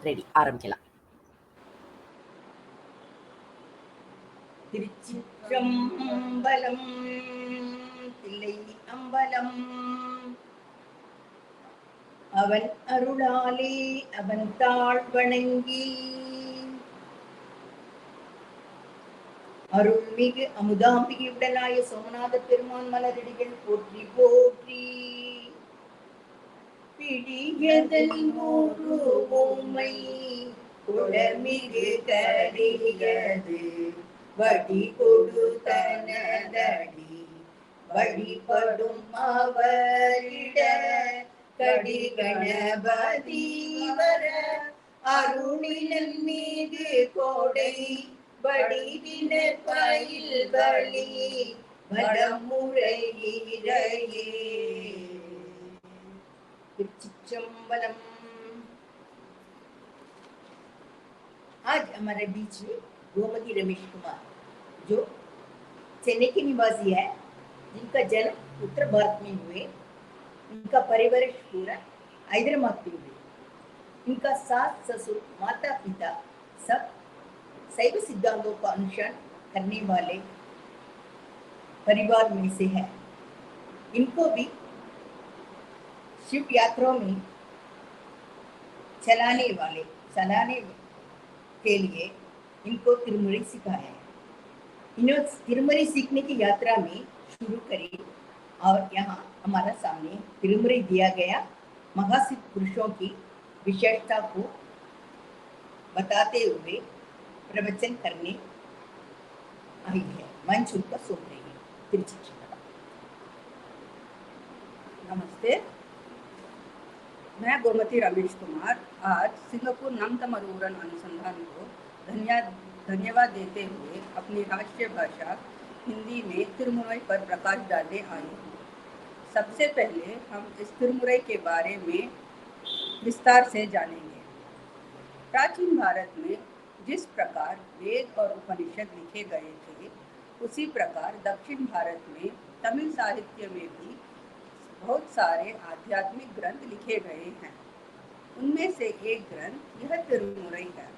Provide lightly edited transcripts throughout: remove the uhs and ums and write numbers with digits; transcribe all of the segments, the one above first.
Ready, ஆரம்பிக்கலாம். திருச்சிற்றம்பலம். தில்லை அம்பலம். அவன் அருளாலே அவன் தாழ் வணங்கி அருள்மிகு அமுதாம்பிகையுடனாய சோமநாத பெருமான் மலரடிகள் போற்றி போற்றி. பிடியதன் ஒரு ஓமை குளமிகு கடியது வடி கொடுத்தனதடி வழிபடும் அவரிட கடி கணபதி வர அருணினன் மீது கோடை வடிவின பயில் வழி வடமுறையிறையே. திருச்சிற்றம்பலம். आज हमारे बीच में गोमती रमेश कुमार, जो चेन्नई के निवासी है, जिनका जन्म उत्तर भारत में हुए, इनका परिवार पूरा हैदराबाद में हुए। इनका सास ससुर माता पिता सब शैव सिद्धांतों का अनुसरण करने वाले परिवार में से है। इनको भी शिव यात्रा में चलाने के लिए इनको तिरुमुरई सिखाया है। इन्होंने तिरुमुरई सीखने की यात्रा में शुरू करी और यहाँ हमारा सामने तिरुमुरई दिया गया महासिद्ध पुरुषों की विशेषता को बताते हुए प्रवचन करने आई है। मंच उनका सौंप रही है। तिरुचित्रंबलम। नमस्ते, मैं गोमती रमेश कुमार आज सिंगापुर नमतमरूरन अनुसंधान को धन्यवाद देते हुए अपनी राष्ट्रीय भाषा हिंदी में तिरुमुरई पर प्रकाश डालने आई हूँ। सबसे पहले हम इस तिरुमुरई के बारे में विस्तार से जानेंगे। प्राचीन भारत में जिस प्रकार वेद और उपनिषद लिखे गए थे, उसी प्रकार दक्षिण भारत में तमिल साहित्य में भी बहुत सारे आध्यात्मिक ग्रंथ लिखे गए हैं। उनमें से एक ग्रंथ यह तिरुमुरई है।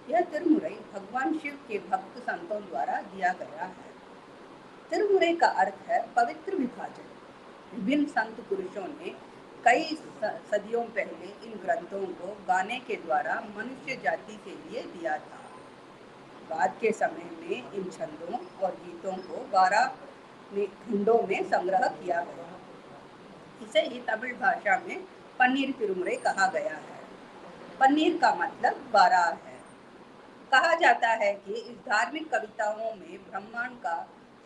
यह तिरुमुरई भगवान शिव के भक्त संतों द्वारा दिया गया है। तिरुमुरई का अर्थ है पवित्र विभाजन। विभिन्न संत पुरुषों ने कई सदियों पहले इन ग्रंथों को गाने के द्वारा मनुष्य जाति के लिए दिया था। बाद के समय में इन छंदों और गीतों को 12 खंडों में संग्रह किया गया। इसे ही तमिल भाषा में पन्नीर तिरुमुरई कहा गया है। पन्नीर का मतलब 12 है। कहा जाता है कि इस धार्मिक कविताओं में ब्रह्मांड का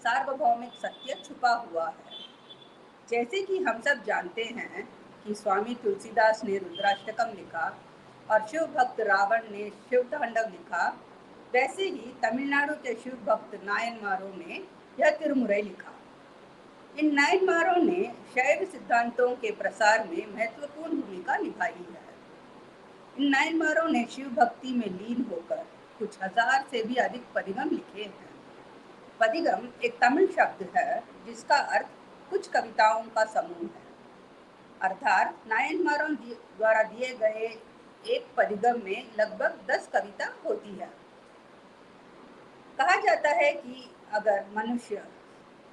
सार्वभौमिक सत्य छुपा हुआ है। जैसे कि हम सब जानते हैं कि स्वामी तुलसीदास ने रुद्राष्टकम लिखा और शिव भक्त रावण ने शिव तांडव लिखा, वैसे ही तमिलनाडु के शिव भक्त नायनमारों ने यह तिरुमुरई लिखा। इन नायनमारों ने शैव सिद्धांतों के प्रसार में महत्वपूर्ण भूमिका निभाई है। इन नायनमारों ने शिव भक्ति में लीन होकर कुछ हजार से भी अधिक पदिगम लिखे हैं। पदिगम एक तमिल शब्द है जिसका अर्थ कुछ कविताओं का समूह है। अर्थात नायनमारों द्वारा दिए गए एक पदिगम में लगभग 10 कविता होती है। कहा जाता है कि अगर मनुष्य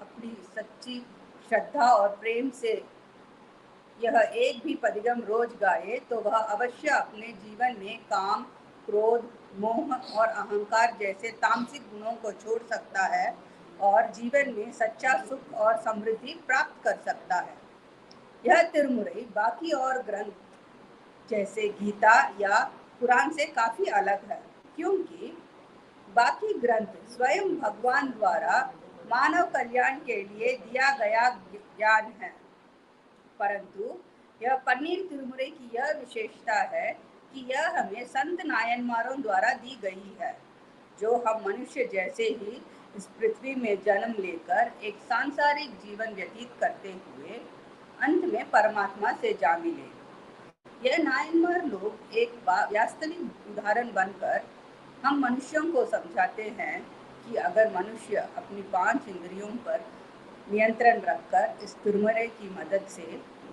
अपनी सच्ची श्रद्धा और प्रेम से यह एक भी पदिगम रोज गाए तो वह अवश्य अपने जीवन में काम, क्रोध, मोह और अहंकार जैसे तामसिक गुणों को छोड़ सकता है और जीवन में सच्चा सुख और समृद्धि प्राप्त कर सकता है। यह तिरुमुरई बाकी और ग्रंथ जैसे गीता या कुरान से काफी अलग है, क्योंकि बाकी ग्रंथ स्वयं भगवान द्वारा मानव कल्याण के लिए दिया गया ज्ञान है, परंतु यह पन्नीर तिरुमुरई की यह विशेषता है कि यह हमें संत नायनमारों द्वारा दी गई है, जो हम मनुष्य जैसे ही इस पृथ्वी में जन्म लेकर एक सांसारिक जीवन व्यतीत करते हुए अंत में परमात्मा से जा मिले। यह नायनमार लोग एक वास्तविक उदाहरण बनकर हम मनुष्यों को समझाते हैं कि अगर मनुष्य अपनी 5 इंद्रियों पर नियंत्रण रखकर इस तिरुमुरई की मदद से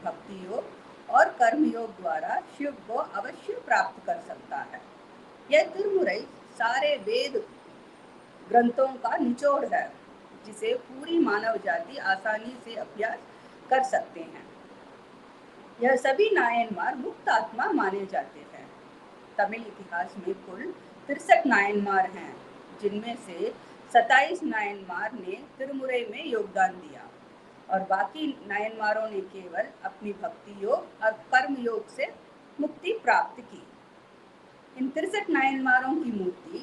भक्ति योग और कर्मयोग द्वारा शिव को अवश्य प्राप्त कर सकता है। यह तिरुमुरई सारे वेद ग्रंथों का निचोड़ है, जिसे पूरी मानव जाति आसानी से अभ्यास कर सकते हैं। यह सभी नायनमार मुक्त आत्मा माने जाते हैं। तमिल इतिहास में कुल 63 नायनमार हैं, जिनमें से 27 नायनमार ने तिरुमुरई में योगदान दिया और बाकी नायनमारों ने केवल अपनी भक्ति योग और कर्म योग से मुक्ति प्राप्त की। इन 63 नायनमारों की मूर्ति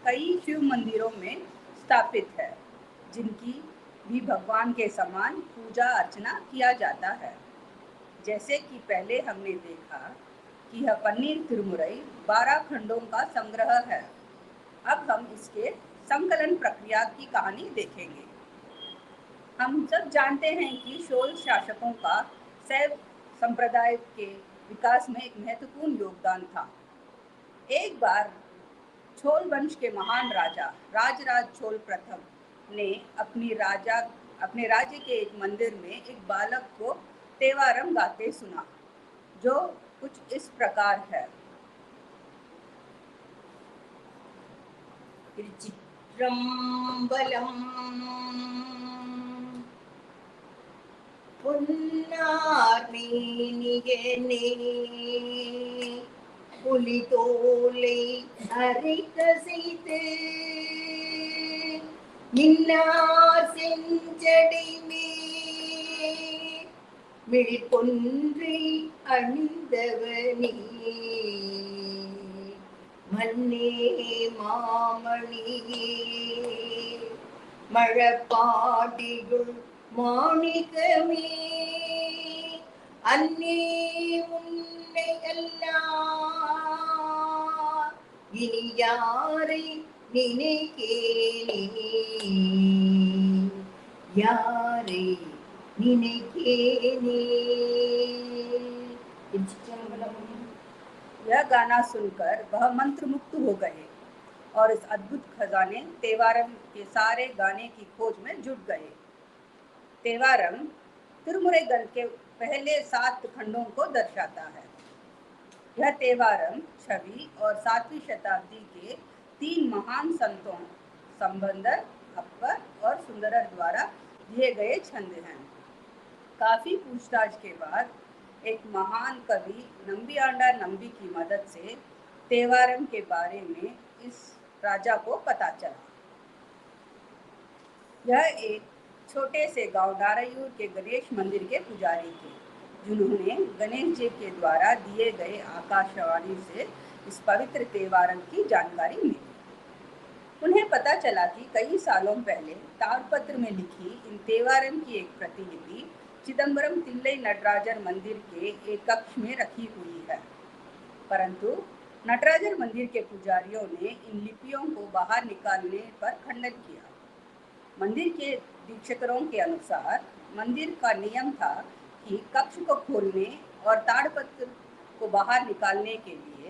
कई शिव मंदिरों में स्थापित है, जिनकी भी भगवान के समान पूजा अर्चना किया जाता है। जैसे कि पहले हमने देखा कि यह पन्नीर तिरुमुरई 12 खंडों का संग्रह है। अब हम इसके संकलन प्रक्रिया की कहानी देखेंगे। हम सब जानते हैं कि शोल शासकों का शैव संप्रदाय के विकास में एक महत्वपूर्ण योगदान था। एक बार छोल वंश के महान राजा राजराज छोल प्रथम ने अपने राज्य के एक मंदिर में एक बालक को तेवारम गाते सुना, जो कुछ इस प्रकार है। तिरुचित्रम्बलम पुन्नार्मेनियने புலிதோலை அரைக்கசைத்து மின்னார் செஞ்சடை மிழிப்பொன்றை அணிந்தவனே மன்னே மாமணியே மழப்பாடிகுள் மாணிக்கமே அன்னே உன்னை அல்லால் இனி யாரை நினைக்கேனே யாரை நினைக்கேனே। यह गाना सुनकर वह मंत्र मुक्त हो गए और इस अद्भुत खजाने तेवारम के सारे गाने की खोज में जुट गए। तेवारम तिरुमुरई ग्रंथ के पहले 7 खंडों को दर्शाता है। यह तेवारम 6वीं और 7वीं शताब्दी के 3 महान संतों संबंदर, अप्पर और सुंदरर द्वारा दिए गए छंद हैं। काफी पूछताछ के बाद एक महान कवि नंबी आंडार नंबी की मदद से तेवारम के बारे में इस राजा को पता चला। यह एक छोटे से गांव नारायूर के गणेश मंदिर के पुजारी थे, जिन्होंने गणेश जी के द्वारा दिए गए आकाशवाणी से इस पवित्र तेवारम की जानकारी मिली। उन्हें पता चला कि कई सालों पहले ताड़पत्र में लिखी इन तेवारम की एक प्रतिलिपि चिदम्बरम तिल्लई नटराजर मंदिर के एक कक्ष में रखी हुई है, परंतु नटराजर मंदिर के पुजारियों ने इन लिपियों को बाहर निकालने पर खंडन किया। मंदिर के दीक्षकरों के अनुसार मंदिर का नियम था कि कक्ष को खोलने और ताड़पत्र को बाहर निकालने के लिए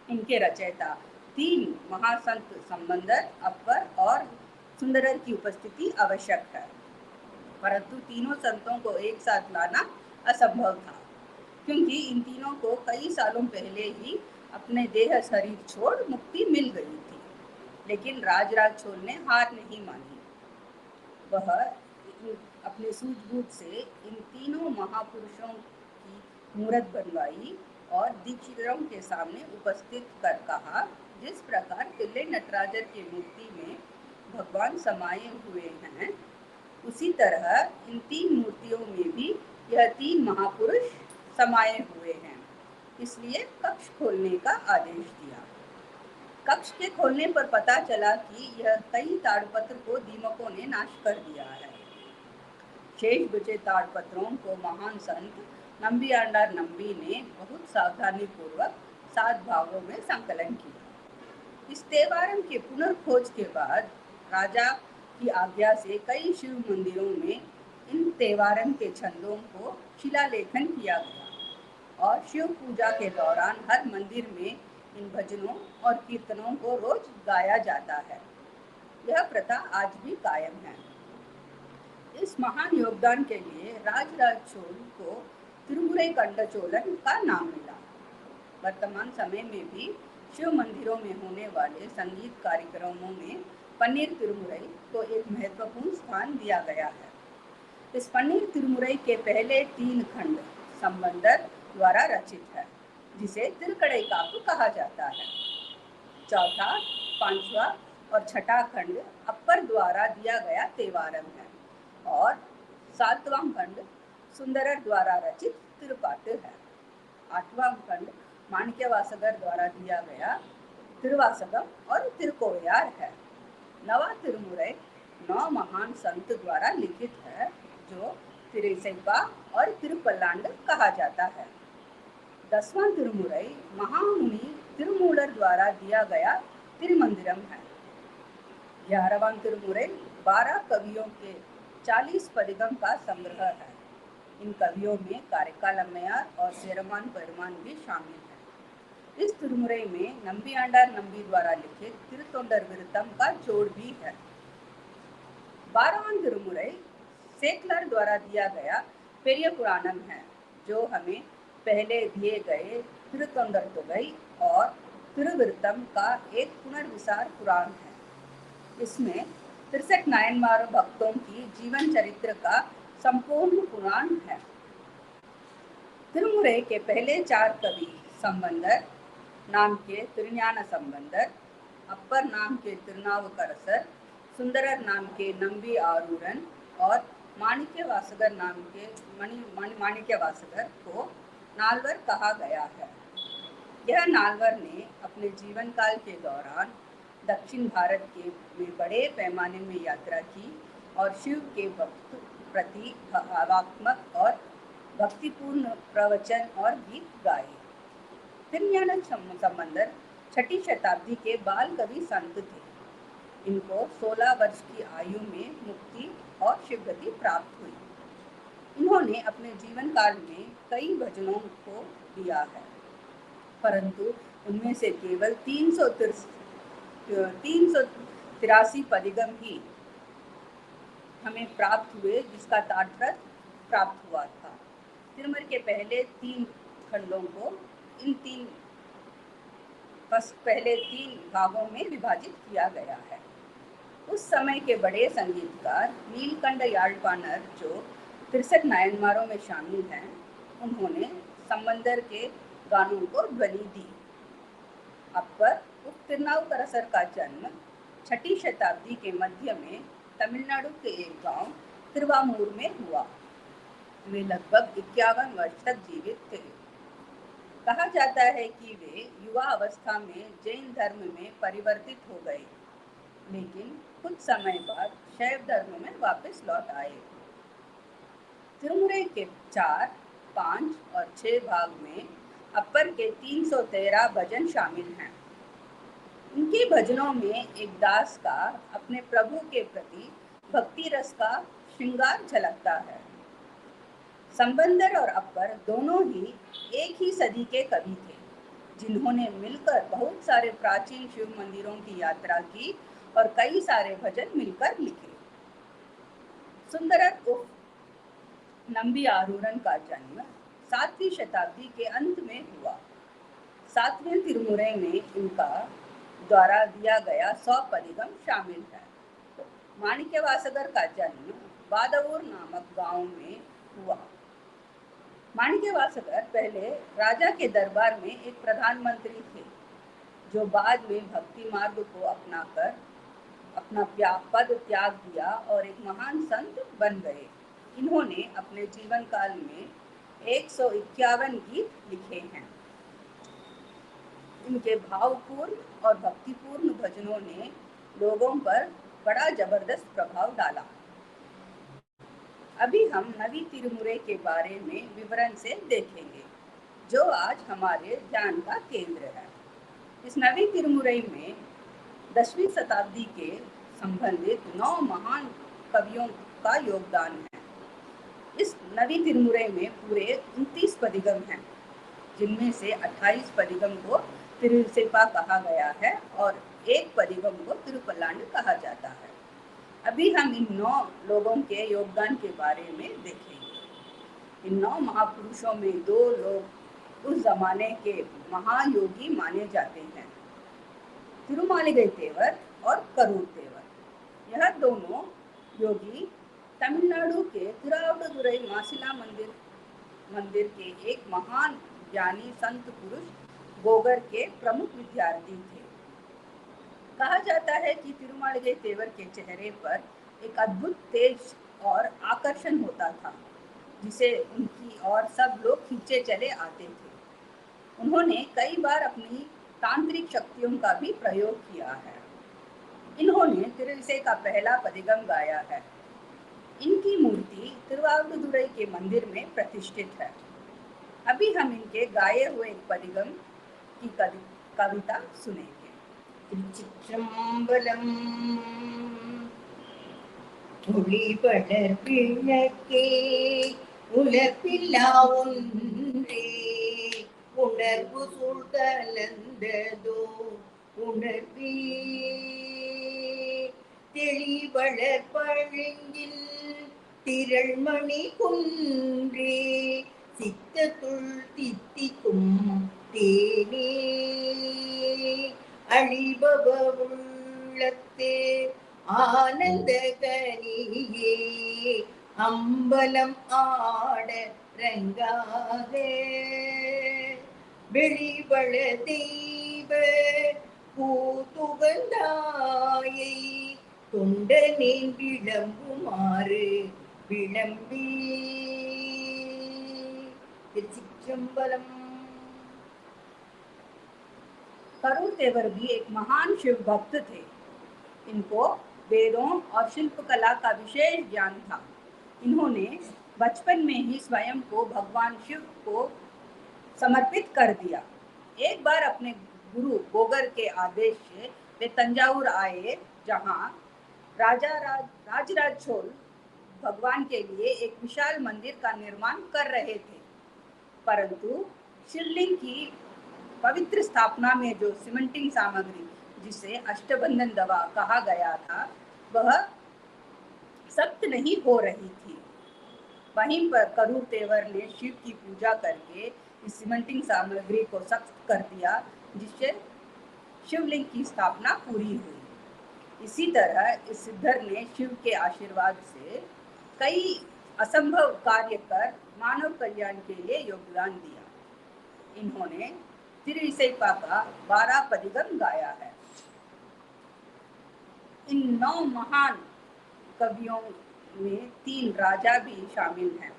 इनके रचयिता 3 महासंत संबंदर, अप्पर और सुंदरर की उपस्थिति आवश्यक है, परंतु तीनों संतों को एक साथ लाना असंभव था, क्योंकि इन तीनों को कई सालों पहले ही अपने देह शरीर छोड़ मुक्ति मिल गई थी। लेकिन राजराज छोल ने हार नहीं मानी। वह अपने सूझबूझ से इन तीनों महापुरुषों की मूर्त बनवाई और दीक्षितों के सामने उपस्थित कर कहा, जिस प्रकार तिल्लई नटराजर की मूर्ति में भगवान समाये हुए हैं, उसी तरह इन 3 मूर्तियों में भी यह 3 महापुरुष समाये हुए हैं। इसलिए कक्ष खोलने का आदेश दिया। कक्ष के खोलने पर पता चला कि यह कई ताड़पत्र को दीमकों ने नाश कर दिया है। शेष बचे ताड़पत्रों को महान संत नंबी आंडार नंबी ने बहुत सावधानी पूर्वक 7 भागों में संकलन किया। इस तेवारम के पुनर्खोज के बाद राजा की आज्ञा से कई शिव मंदिरों में इन तेवारम के छंदों को शिलालेखन किया गया और शिव पूजा के दौरान हर मंदिर में इन भजनों और कीर्तनों को रोज गाया जाता है। यह प्रथा आज भी कायम है। इस महान योगदान के लिए राजराज छोल को तिरुमुरई कंडचोलन का नाम मिला। वर्तमान समय में भी शिव मंदिरों में होने वाले संगीत कार्यक्रमों में पन्नीर तिरुमुरई को एक महत्वपूर्ण स्थान दिया गया है। इस पन्नीर तिरुमुरई के पहले 3 खंड संबंदर द्वारा रचित है, जिसे तिरुकड़ाईकाव्य कहा जाता है। चौथा, पांचवा और छठा खंड अप्पर द्वारा दिया गया तेवारम है और 7वां खंड सुंदरर द्वारा रचित तिरुपाट है। 8वां खंड माणिक्यवासगर द्वारा दिया गया तिरुवासकम और तिरुकोवैयार है। 9वां तिरुमुरई 9 महान संत द्वारा लिखित है, जो तिरुसैपा और तिरुपल्लांड कहा जाता है। 10वां तिरुमुरई महामुनि तिरुमूलर द्वारा दिया गया तिरुमंदिरम है। 11वां तिरुमुरई 12 कवियों के 40 पदिगम का संग्रह है। इन कवियों में कारिकाल अम्मैयार और सेरमान पेरुमान भी शामिल है। इस तिरुमुरई में नंबी आंडार नंबी द्वारा लिखित तिरुतोंडर विरुत्तम का जोड़ भी है। 12वां तिरुमुरई सेकलर द्वारा दिया गया पेरिय पुराणम है, जो हमें पहले दिए गए तिरुतोंडर तोगई और तिरुविरुत्तम का एक पुनर्विचार पुराण है। इसमें 63 नायनमार भक्तों की जीवन चरित्र का संपूर्ण पुराण है। तिरुमुरई के पहले 4 कवि संबंदर नाम के तिरुஞான संबंदर, अप्पर नाम के तिरुनावुकरसर, सुंदरर नाम के नंबी आरूरन और माणिक्यवासगर नाम के माणिक्यवासगर को नाल्वर कहा गया है। यह नाल्वर ने अपने जीवन काल के दौरान दक्षिण भारत के में बड़े पैमाने में यात्रा की और शिव के भक्त प्रति भावात्मक और भक्तिपूर्ण प्रवचन और गीत गाए। तिरुஞான संबंदर 6ठी शताब्दी के बाल कवि संत थे। इनको 16 वर्ष की आयु में मुक्ति और शिवगति प्राप्त हुई। इन्होंने अपने जीवन काल में कई भजनों को दिया है, परंतु उनमें से केवल 383 पदिगम ही हमें प्राप्त हुए, जिसका तात्पर्य प्राप्त हुआ था। तिरुमुरई के पहले 3 खंडों को इन पहले 3 भागों में विभाजित किया गया है। उस समय के बड़े संगीतकार नीलकंठ याழ்पाणर, जो 63 नायनमारों में शामिल हैं, उन्होंने संबंदर के गानों को ध्वनि दी। अप्पर उप तिरुनावुकरसर का जन्म 6ठी शताब्दी के मध्य में तमिलनाडु के एक गांव तिरुवामूर में हुआ। वे लगभग 51 वर्ष तक जीवित थे। कहा जाता है कि वे युवा अवस्था में जैन धर्म में परिवर्तित हो गए, लेकिन कुछ समय बाद शैव धर्म में वापस लौट आए। तिरुमुरई के 4, 5 और 6 भाग में अप्पर के 313 भजन शामिल हैं। इनके भजनों में एक दास का अपने प्रभु के प्रति भक्ति रस का श्रृंगार झलकता है। संबंदर और अप्पर दोनों ही एक ही सदी के कवि थे, जिन्होंने मिलकर बहुत सारे प्राचीन शिव मंदिरों की यात्रा की और कई सारे भजन मिलकर लिखे। सुंदरर उर्फ नंबी आरूरन का जन्म 7वीं शताब्दी के अंत में हुआ। 7वें तिरुमुरई में इनका द्वारा दिया गया 100 पदिगम शामिल है। माणिक्यवासगर का जन्म बादवूर नामक गांव में हुआ। माणिक्यवासगर पहले राजा के दरबार में एक प्रधानमंत्री थे, जो बाद में भक्ति मार्ग को अपनाकर अपना पद त्याग दिया और एक महान संत बन गए। इन्होंने अपने जीवन काल में 151 गीत लिखे हैं। इनके भावपूर्ण और भक्तिपूर्ण भजनों ने लोगों पर बड़ा जबरदस्त प्रभाव डाला। अभी हम नवी तिरुमुरई के बारे में विवरण से देखेंगे, जो आज हमारे ध्यान का केंद्र है। इस नवी तिरुमुरई में 10वीं शताब्दी के संबंधित 9 महान कवियों का योगदान है। इस नवी तिरुमुरई में पूरे 29 पदिगम हैं, जिनमें से 28 पदिगम को तिरुसेपा कहा गया है और एक पदिगम को तिरुपल्लांड कहा जाता है। अभी हम इन 9 लोगों के योगदान के बारे में देखेंगे। इन 9 महापुरुषों में 2 लोग उस जमाने के महायोगी माने जाते हैं, तिरुमालिगई तेवर और करूर तेवर। यह दोनों योगी तमिलनाडु के तिरुआवुदुरै मासिला मंदिर के एक महान ज्ञानी संत पुरुष गोगर के प्रमुख विद्यार्थी थे। कहा जाता है कि तिरुमालिगई तेवर के चेहरे पर एक अद्भुत तेज और आकर्षण होता था, जिसे उनकी और सब लोग खींचे चले आते थे। उन्होंने कई बार अपनी तांत्रिक शक्तियों का भी प्रयोग किया है। इन्होंने तिरुविसई का पहला पदिगम गाया है। इनकी मूर्ति तिरुआवुदुरै के मंदिर में प्रतिष्ठित है। अभी हम इनके गाए हुए एक पदिगम की कविता सुनेंगे। திருச்சிற்றம்பலம். ஒளிபடர் விளக்கே உலப்பில்லா ஒன்றே, உணர்வு சூழ்கலந்ததோ உணர்வே, தெளிவளர் பழங்கில் திரள்மணி குன்றே, சித்தத்துள் தித்திக்கும் தேனே, அழிபவ உள்ளத்தே ஆனந்த கனியே, அம்பலம் ஆட ரங்காக, வெளிவள தெய்வ பூதுகந்தாயை தொண்டனேன் விளம்புமாறு விளம்பி. திருச்சிற்றம்பலம். करूर तेवर भी एक महान शिव भक्त थे। इनको वेदों और शिल्पकला का विशेष ज्ञान था। इन्होंने बचपन में ही स्वयं को भगवान शिव को समर्पित कर दिया। एक बार अपने गुरु गोगर के आदेश से वे तंजावुर आए, जहां राजराज चोल भगवान के लिए एक विशाल मंदिर का निर्माण कर रहे थे। परंतु शिवलिंग की पवित्र स्थापना में जो सीमेंटिंग सामग्री, जिसे अष्टबंधन दवा कहा गया था, वह सख्त नहीं हो रही थी। वहीं पर करूर तेवर ने शिव की पूजा करके इस सीमेंटिंग सामग्री को सख्त कर दिया, जिससे शिवलिंग की स्थापना पूरी हुई। इसी तरह इस सिद्धर ने शिव के आशीर्वाद से कई असंभव कार्य कर मानव कल्याण के लिए योगदान दिया। इन्होंने तिरुविसैपा का 12 पदिगम गाया है। इन 9 महान कवियों में 3 राजा भी शामिल हैं।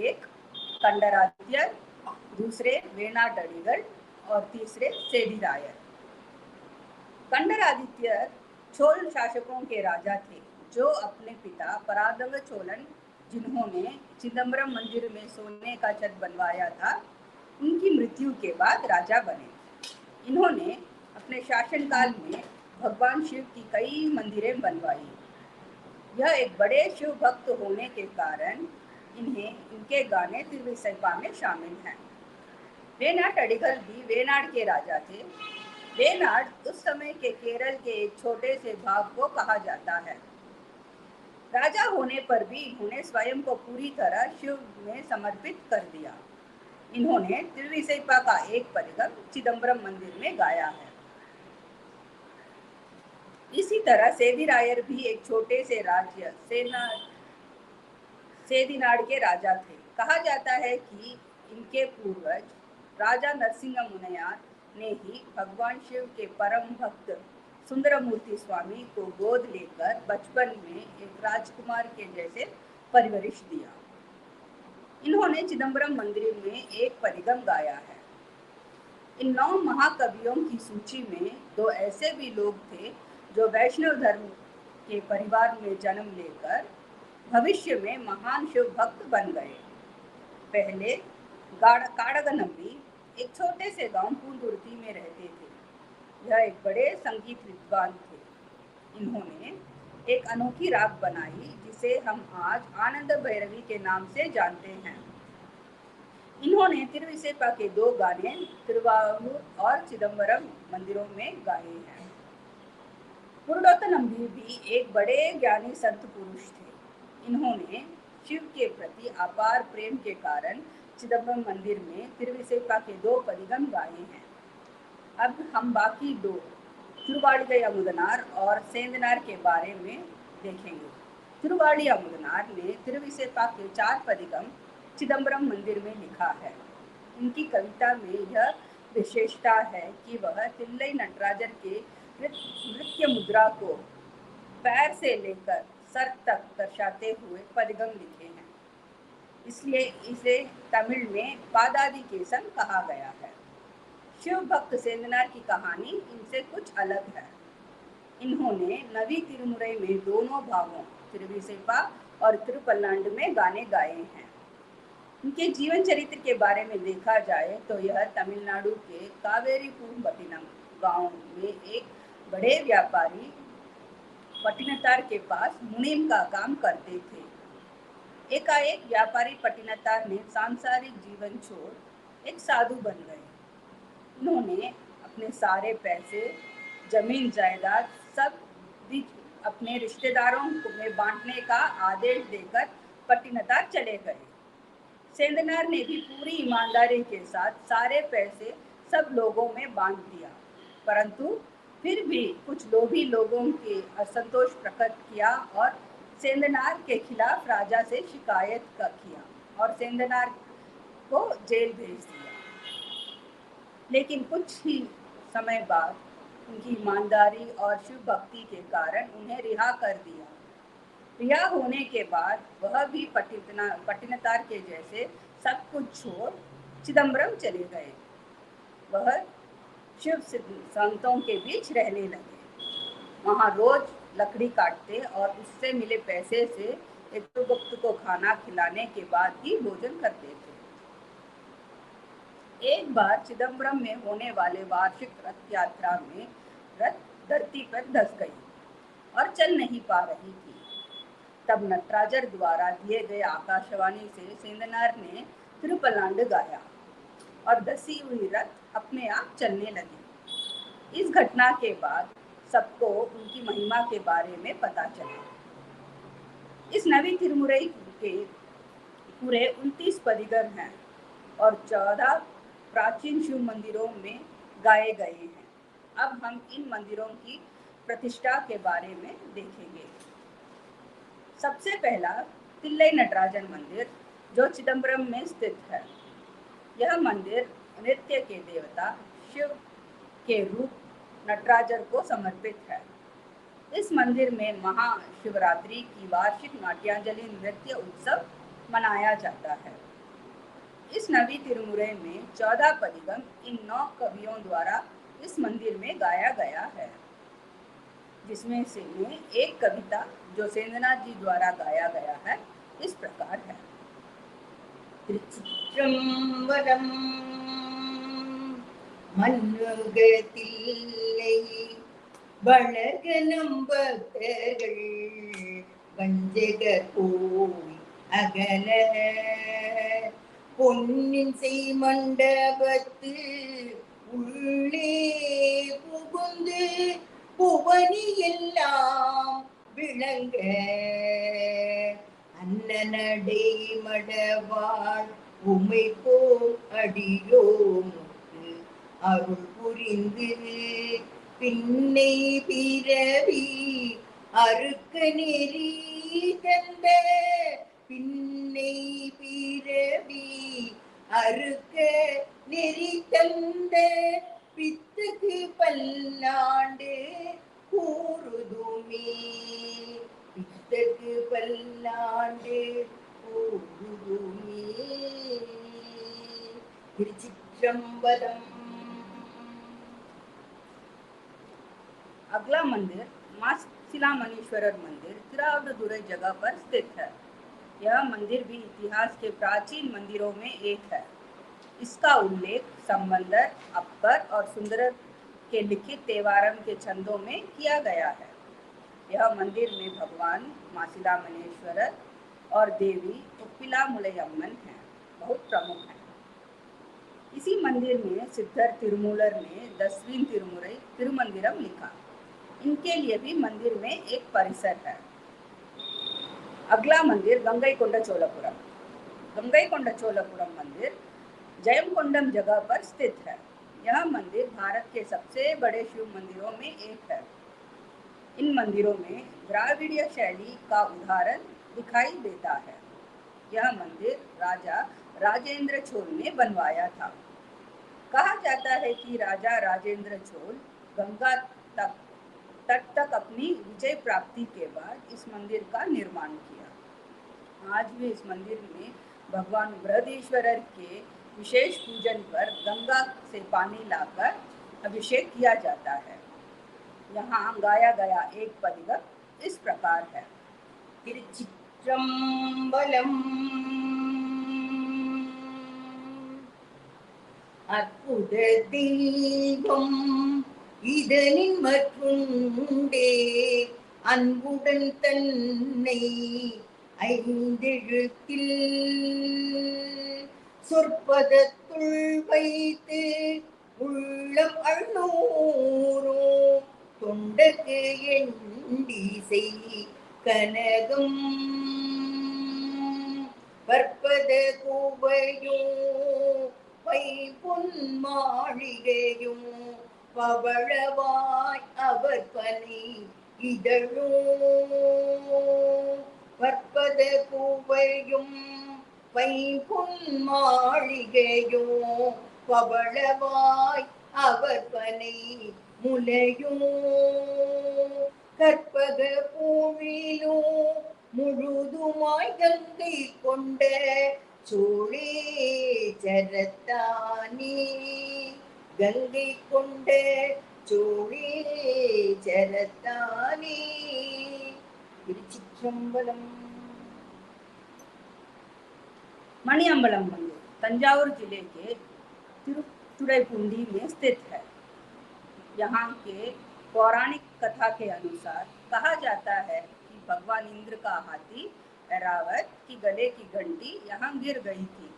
एक कंडरादित्य, दूसरे वेनाड अडिगल और तीसरे सेदिरायर। कंडरादित्य चोल शासकों के राजा थे, जो अपने पिता परादंग चोलन, जिन्होंने चिदंबरम मंदिर में सोने का छत बनवाया था, उनकी मृत्यु के बाद राजा बने। इन्होंने अपने शासनकाल में भगवान शिव की कई मंदिरें बनवाई। यह एक बड़े शिव भक्त होने के कारण इनके गाने तिरुविसैपा में शामिल हैं। वेनाड अडिगल भी वेनाड के राजा थे। वेनाड उस समय के केरल के एक छोटे से भाग को कहा जाता है। राजा होने पर भी इन्होंने स्वयं को पूरी तरह शिव में समर्पित कर दिया। इन्होंने तिरुविसैपा का एक पदिगम चिदंबरम मंदिर में गाया है। इसी तरह सेदिरायर भी एक छोटे से राज्य सेदिनाड के राजा थे। कहा जाता है कि इनके पूर्वज राजा नरसिंह मुनयार ने ही भगवान शिव के परम भक्त सुंदरमूर्ति स्वामी को गोद लेकर बचपन में एक राजकुमार के जैसे परवरिश दिया। इन्होंने चिदंबरम मंदिर में एक पदिगम गाया है। इन 9 महाकवियों की सूची में 2 ऐसे भी लोग थे जो वैष्णव धर्म के परिवार में जन्म लेकर भविष्य में महान शिव भक्त बन गए। पहले काड़गनम्बी एक छोटे से गांव पूंदुर्ती में रहते थे। यह एक बड़े संगीत विद्वान थे। इन्होंने एक अनोखी राग बनाई, जिसे हम आज आनंद भैरवी के नाम से जानते हैं। इन्होंने तिरुविसैपा के 2 गाने तिरुवारूर और चिदंबरम मंदिरों में गाए हैं। पुरुडोत्तनम्बी भी एक बड़े ज्ञानी संत पुरुष थे। इन्होंने शिव के प्रति अपार प्रेम के कारण चिदम्बरम मंदिर में तिरुविसैपा के 2 पदिगम गाए हैं। अब हम बाकी 2 तिरुवाड़िगई अमुदनार और सेंदनार के बारे में देखेंगे। तिरुवाड़ी अमुदनार ने तिरुविसैपा के 4 पदिगम चिदम्बरम मंदिर में लिखा है। उनकी कविता में यह विशेषता है कि वह तिल्लई नटराजर के नृत्य मुद्रा को पैर से लेकर सर तक दर्शाते हुए पदिगम लिखे हैं, इसलिए इसे तमिल में पादादि केसन कहा गया है। शिव भक्त सेंदनार की कहानी इनसे कुछ अलग है। इन्होंने नवी तिरुमुरई में दोनों भागों तिरुविसैपा और तिरुपल्लांड में गाने गाए हैं। उनके जीवन चरित्र के बारे में देखा जाए तो यह तमिलनाडु के कावेरीपुरम गांव में एक बड़े व्यापारी पट्टिनतार के पास मुनीम का काम करते थे। एकाएक व्यापारी पट्टिनतार ने सांसारिक जीवन छोड़ एक साधु बन गए। उन्होंने अपने सारे पैसे, जमीन जायदाद सब अपने रिश्तेदारों में बांटने का आदेश देकर पट्टिनतार चले गए। सेंदनार ने भी पूरी ईमानदारी के साथ सारे पैसे सब लोगों में बांट दिया, परंतु फिर भी कुछ लोभी लोगों के असंतोष प्रकट किया और सेंदनार के खिलाफ राजा से शिकायत किया और सेंदनार को जेल भेज दिया। लेकिन कुछ ही समय बाद उनकी ईमानदारी और शिव भक्ति के कारण उन्हें रिहा कर दिया। रिहा होने के बाद वह भी पट्टिनतार के जैसे सब कुछ छोड़ चिदम्बरम चले गए। वह शिव संतों के बीच रहने लगे। वहाँ रोज लकड़ी काटते और उससे मिले पैसे से एक भक्त को खाना खिलाने के बाद ही भोजन करते थे। एक बार चिदम्बरम में होने वाले वार्षिक रथ यात्रा में रथ धरती पर धंस गई और चल नहीं पा रही थी। तब नटराजर द्वारा दिए गए आकाशवाणी से सेंदनार ने तिरुपल्लांड गाया और धसी हुई रथ अपने आप चलने लगी। इस घटना के बाद सबको उनकी महिमा के बारे में पता चला। इस नवी तिरुमुरई के पूरे 29 पदिगम हैं और 14 प्राचीन शिव मंदिरों में गाए गए हैं। अब हम इन मंदिरों की प्रतिष्ठा के बारे में देखेंगे। सबसे पहला तिल्लई नटराजन मंदिर जो चिदम्बरम में स्थित है। यह मंदिर नृत्य के देवता शिव के रूप नटराजर को समर्पित है। इस मंदिर में महाशिवरात्रि की वार्षिक नाट्यांजलि नृत्य उत्सव मनाया जाता है। इस नवी तिरुमुरई में 14 पदिगम इन 9 कवियों द्वारा इस मंदिर में गाया गया है, जिसमें से एक कविता जो सेंद्रनाथ जी द्वारा गाया गया है इस प्रकार है। திருச்சிற்றம்பலம் மண்ணுகத்தில்லை வளர்கனம் பக்தர்கள் வஞ்சகர் போய் அகல பொன்னின் செய் மண்டபத்து உள்ளே புகுந்து புவனி எல்லாம் விளங்க அன்னநடை மடவாள் உமை போல் அடியோமுக்கு அருள் புரிந்து பின்னை பிறவி அறுக்க நெறி தந்த பின்னை பிறவி அறுக்க நெறி தந்த பித்துக்கு பல்லாண்டு கூறுதுமே பித்துக்கு பல்லாண்டு கூறுதுமே। திருச்சிற்றம்பலம்। अगला मंदिर मां शिलामणीश्वरर मंदिर तिरुवदुरई जगह पर स्थित है। यह मंदिर भी इतिहास के प्राचीन मंदिरों में एक है। इसका उल्लेख संबंदर, अकबर और सुंदरर के लिखित तेवारम के छंदों में किया गया है। यह मंदिर में भगवान मां शिलामणीश्वरर और देवी उप्पिलामुलयम्मन हैं, बहुत प्रमुख हैं। इसी मंदिर में सिद्धर तिरुमूलर ने 10वीं तिरुमुरई तिरुमंदिरम लिखा। इनके लिए भी मंदिर में एक परिसर है। अगला मंदिर गंगईकोंडा चोलापुरम। गंगईकोंडा चोलापुरम मंदिर जयमकोंडम जगह पर स्थित है। यह मंदिर भारत के सबसे बड़े शिव मंदिरों में एक है। इन मंदिरों में द्राविड़ीय शैली का उदाहरण दिखाई देता है। यह मंदिर राजा राजेंद्र चोल ने बनवाया था। कहा जाता है कि राजा राजेंद्र चोल गंगा तक तट तक अपनी विजय प्राप्ति के बाद इस मंदिर का निर्माण किया। आज भी इस मंदिर में भगवान बृहदीश्वरर के विशेष पूजन पर गंगा से पानी लाकर अभिषेक किया जाता है। यहाँ गाया गया एक पदिगम इस प्रकार है। திருச்சிற்றம்பலம். அற்புத தெய்வம் இதனின் மற்றுண்டே, அன்புடன் தன்னை ஐந்தெழுத்தில் சொற்பதத்துள் வைத்து உள்ளம் அழுநூறோ தொண்டக்கு எண்டிசை கனகம் பற்பத கோவையோ பொன் மாளிகையும் பவழவாய் அவர் பனை இதழோ. பற்பத கோவையும் பொன் மாளிகையோ பவளவாய் அவர் பனை முலையோ. கற்பக பூவிலோ முழுதுமாய் கங்கை கொண்ட சோழே சரத்தானே. கங்கை கொண்ட சோழே சரத்தானே. திருச்சிற்றம்பலம். मणिअंबलम मंदिर तंजावुर जिले के तिरुतुरैपूंडी में स्थित है। यहाँ के पौराणिक कथा के अनुसार कहा जाता है कि भगवान इंद्र का हाथी ऐरावत की गले की घंटी यहाँ गिर गई थी,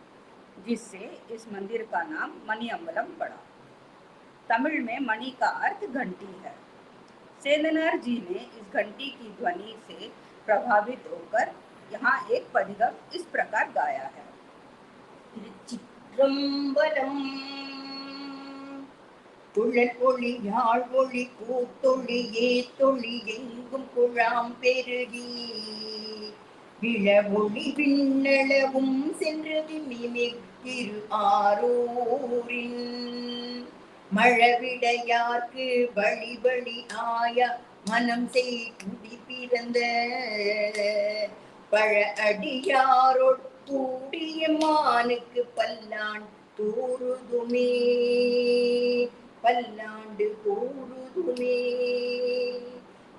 जिससे इस मंदिर का नाम मणिअंबलम पड़ा। तमिल में मणि का अर्थ घंटी है। सेंदनार जी ने इस घंटी की ध्वनि से प्रभावित होकर यहाँ एक पदिगम इस प्रकार गाया है। திருச்சிற்றம்பலம். குழல் ஒளி யாழ் ஒளி கூத்தொளி ஏத்தொளி எங்கும் குழாம் பெருகி விழவொளி விண்ணளவும் சென்று விம்மிமிக்கிரு ஆரூரின் மழவிடையார்க்கு வழி வழி ஆய மனம் செய் குடி பிறந்த பழ அடியாரோட் கூடிய மானுக்கு பல்லாண்டு கூறுதுமே. பல்லாண்டு கூறுதுமே.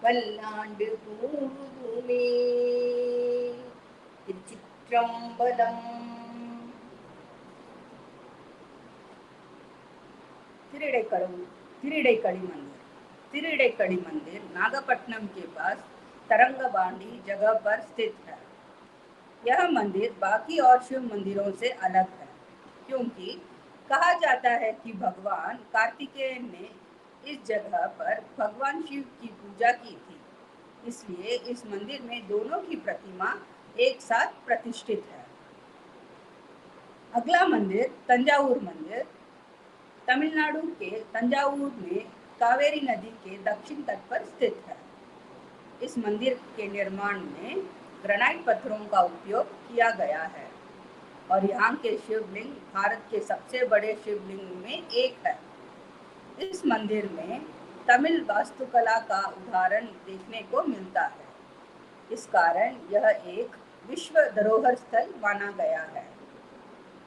பல்லாண்டு கூறுதுமே. திருச்சிற்றம்பலம். तिरिडैकड़ी मंदिर। तिरिडैकड़ी मंदिर नागपट्टनम के पास तरंगबांडी जगह पर स्थित है। यह मंदिर बाकी और शिव मंदिरों से अलग है, क्योंकि कहा जाता है कि भगवान कार्तिकेय ने इस जगह पर भगवान शिव की पूजा की थी, इसलिए इस मंदिर में दोनों की प्रतिमा एक साथ प्रतिष्ठित है। अगला मंदिर तंजावुर मंदिर तमिलनाडु के तंजावुर में कावेरी नदी के दक्षिण तट पर स्थित है। इस मंदिर के निर्माण में ग्रेनाइट पत्थरों का उपयोग किया गया है और यहाँ के शिवलिंग भारत के सबसे बड़े शिवलिंग में एक है। इस मंदिर में तमिल वास्तुकला का उदाहरण देखने को मिलता है। इस कारण यह एक विश्व धरोहर स्थल माना गया है।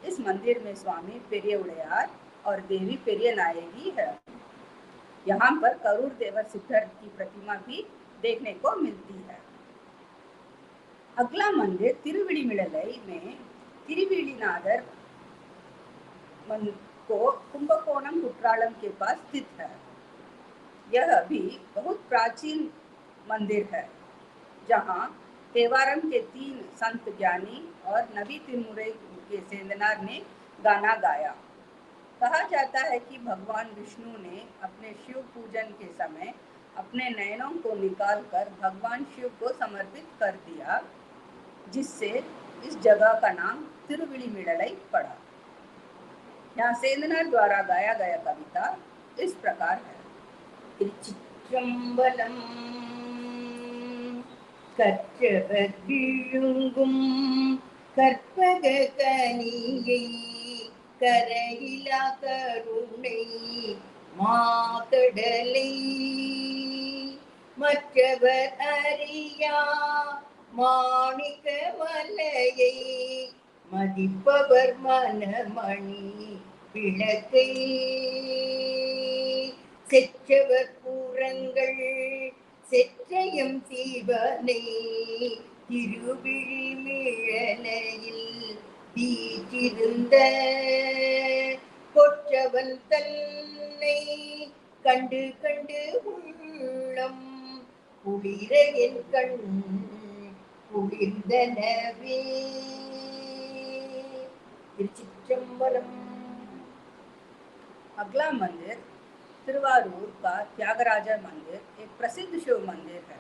इस मंदिर में स्वामी पेरिय उड़ैयार और देवी पेरिय नायगी है। यहाँ पर करूर देवर सिद्धर की प्रतिमा भी देखने को मिलती है। अगला मंदिर तिरुविडिमिलई में तिरुविडिनादर को कुंभकोणम कुट्रालम के पास स्थित है। यह भी बहुत प्राचीन मंदिर है, जहाँ तेवारम के 3 संत ज्ञानी और नवी तिरुमुरई के सेंदनार ने गाना गाया। कहा जाता है कि भगवान विष्णु ने अपने शिव पूजन के समय अपने नयनों को निकालकर भगवान शिव को समर्पित कर दिया जिससे इस जगह का नाम तिरुविलिमिडलाई पड़ा। यहाँ सेंधनार द्वारा गाया गया कविता इस प्रकार है। திருச்சிற்றம்பலம் கற்றவர் விழுங்கும் கற்பக கனியை கரையிலா கருணை மாகடலை மற்றவர் அறியா மாணிக்க மலையை மதிப்பவர் மனமணி விளக்கை செற்றவர் பூரங்கள் செற்றயம் சிவனை திருவிழிமிழலையில் வீற்றிருந்த கொற்றவன் தன்னை கண்டு கண்டு உள்ளம் குளிர என் கண் குளிர்ந்தனவே. திருச்சிற்றம்பலம். अगला मंदिर तिरुवारूर का त्यागराजा मंदिर एक प्रसिद्ध शिव मंदिर है।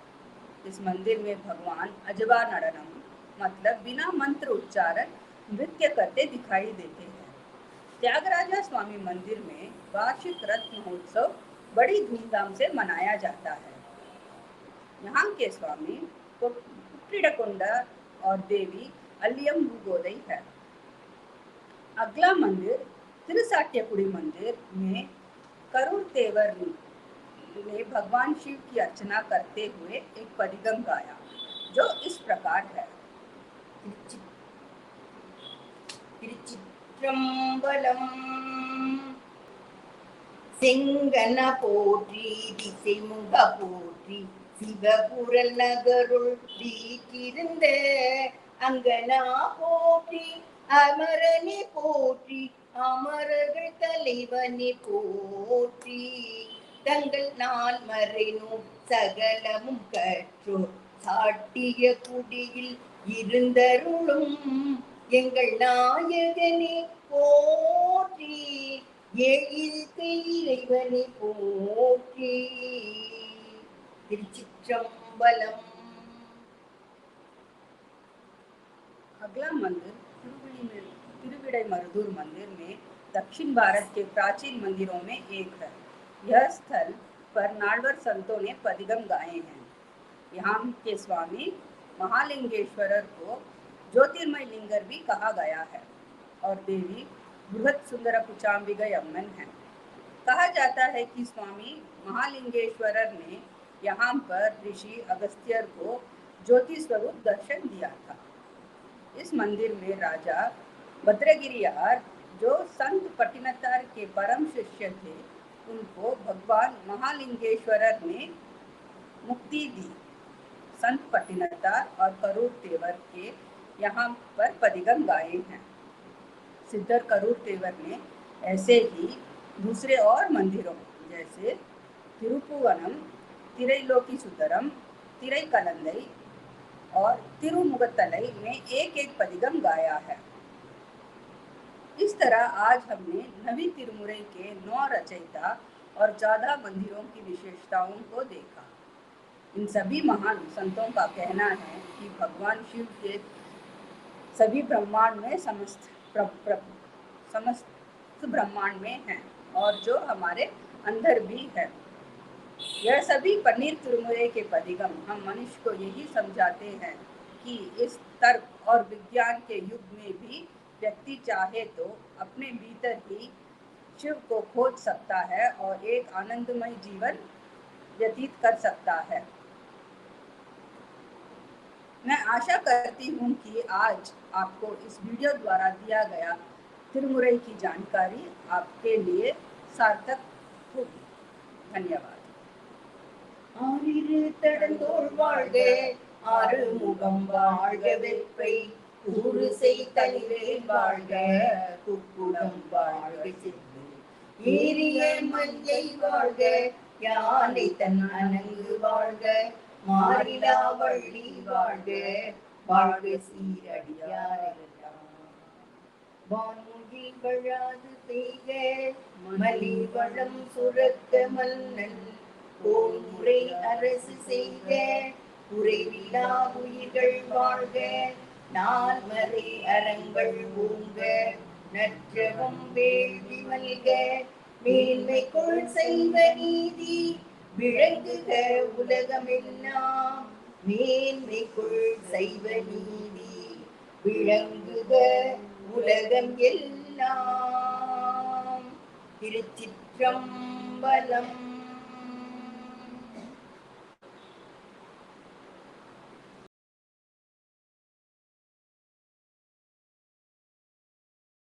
इस मंदिर में भगवान अजबा नडनम मतलब बिना मंत्र उच्चारण नृत्य करते दिखाई देते हैं। त्यागराजा स्वामी मंदिर में वार्षिक रथ महोत्सव बड़ी धूमधाम से मनाया जाता है। यहाँ के स्वामी पुट्टिडकोंडा और देवी अल्लियम्बुगोदई है। अगला मंदिर तिरुसाट्यकुडी मंदिर में करूर तेवर ने भगवान शिव की अर्चना करते हुए एक पदिगम गाया जो इस प्रकार है। திருச்சிற்றம்பலம். செங்கன போற்றி திசைமுக போற்றி சிவபுரல் நகருள் வீற்றிருந்த அங்கனா போற்றி அமரனே போற்றி அமரர்கள் தலைவனே போற்றி தங்கள் நாள் மறைநூல் சகலமும் கற்றோர் சாட்டிய குடியில் இருந்தருளும் எங்கள் நாயகனே போற்றி எழில்கை இறைவனே போற்றி. திருச்சிற்றம்பலம். अगला मंदिर तिरुविडाईमरुदूर मंदिर में दक्षिण भारत के प्राचीन मंदिरों में एक है। यह स्थल पर नालवर संतों ने पदिगम गाए हैं। यहाँ के स्वामी महालिंगेश्वरर को ज्योतिर्मय लिंगर भी कहा गया है और देवी बृहत सुंदर पुचाम्बिगई अम्मन है। कहा जाता है कि स्वामी महालिंगेश्वरर ने यहाँ पर ऋषि अगस्त्यर को ज्योति स्वरूप दर्शन दिया था। इस मंदिर में राजा भद्रगिरियार जो संत पट्टिनतार के परम शिष्य थे उनको भगवान महालिंगेश्वरर ने मुक्ति दी। संत पट्टिनतार और करूर तेवर के यहाँ पर पदिगम गाए हैं। सिद्धर करूर तेवर ने ऐसे ही दूसरे और मंदिरों जैसे तिरुपुवनम, तिरैलोकी सुंदरम, तिरैकलंदई और तिरुमुगतलई में एक एक पदिगम गाया है। इस तरह आज हमने नवी तिरुमुरई के 9 रचयिता और 14 मंदिरों की विशेषताओं को देखा। इन सभी महान संतों का कहना है कि भगवान शिव के सभी ब्रह्मांड में समस्त ब्रह्मांड में हैं और जो हमारे अंदर भी है। यह सभी पन्नीर तिरुमुरई के पदिगम हम मनुष्य को यही समझाते हैं कि इस तर्क और विज्ञान के युग में भी व्यक्ति चाहे तो अपने भीतर ही शिव को खोज सकता है और एक आनंदमय जीवन व्यतीत कर सकता है। मैं आशा करती हूँ कि आज आपको इस वीडियो द्वारा दिया गया तिरुमुरई की जानकारी आपके लिए सार्थक होगी। धन्यवाद। ஆறிரு தடந்தோள் வாழ்க ஆறுமுகம் வாழ்க வெப்பை ஊறுசை தனிவேல் வாழ்க குக்குடம் வாழ்க செவ்வு ஏறிய மஞ்சை வாழ்க யானை தன் அணங்கு வாழ்க மாறிலா வள்ளி வாழ்க வாழ்க சீரடியாரெல்லாம் வான்மொழி வழாது பெய்க மலி வளம் சுரக்க மன்னன் போன்முறை அரசு செய்க குறைவில்லா உயிர்கள் வாழ்க நால்வரை அறங்கள் ஓங்க நற்றவம் வேள்வி மல்க மேன்மைக்குள் செய்வ நீதி விளங்குக உலகமெல்லாம் மேன்மைக்குள் செய்வ நீதி விளங்குக உலகம் எல்லாம். திருச்சிற்றம்பலம்.